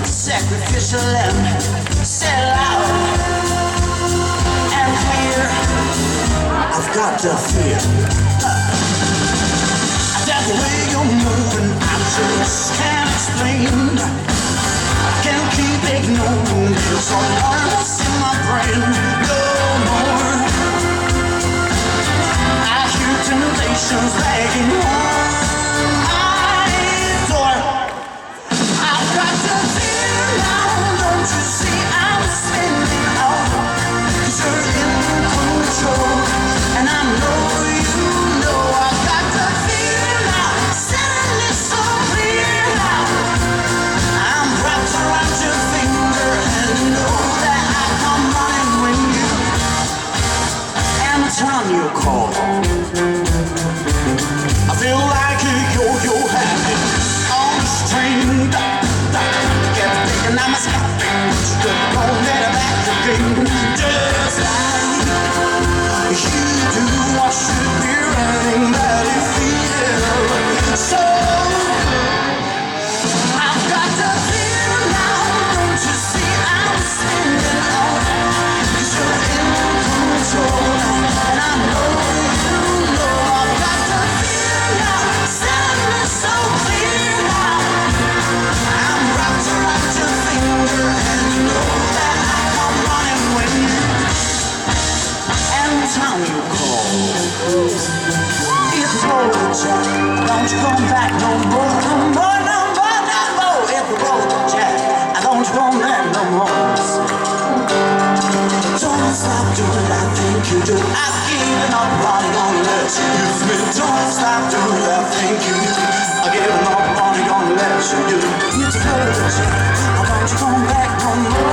Sacrificial lamb, said loud and clear, I've got to fear that the way you're moving I just can't explain. I can't keep ignoring this alarms in my brain no more. I hear temptations begging on my door. I've got to fear now, don't you see I'm spinning out, 'cause you're in control, and I know you know. I've got to fear now, suddenly so clear now. I'm wrapped around your finger, and you know that I come running when you, anytime you call. I feel like a yo-yo habit on the string. And I'm a stopping, just don't let it back again. Just like you do, I should be running, but it feels so. I've got to fear now, don't you see I'm spinning out, 'cause you're in control, and I know you know. I've got to fear now, suddenly so clear now. I'm wrapped around your finger, and you know that I come running when you, anytime you call. If you roll the jack, don't you come back no more, no more, no more, no more. If you roll the jack, don't you come back no more. Don't stop doing that thing you do. I've given up, running gonna let you use me. Don't stop doing that thing you do. I've given up, running gonna let you do. It's a jack, don't you come back no more.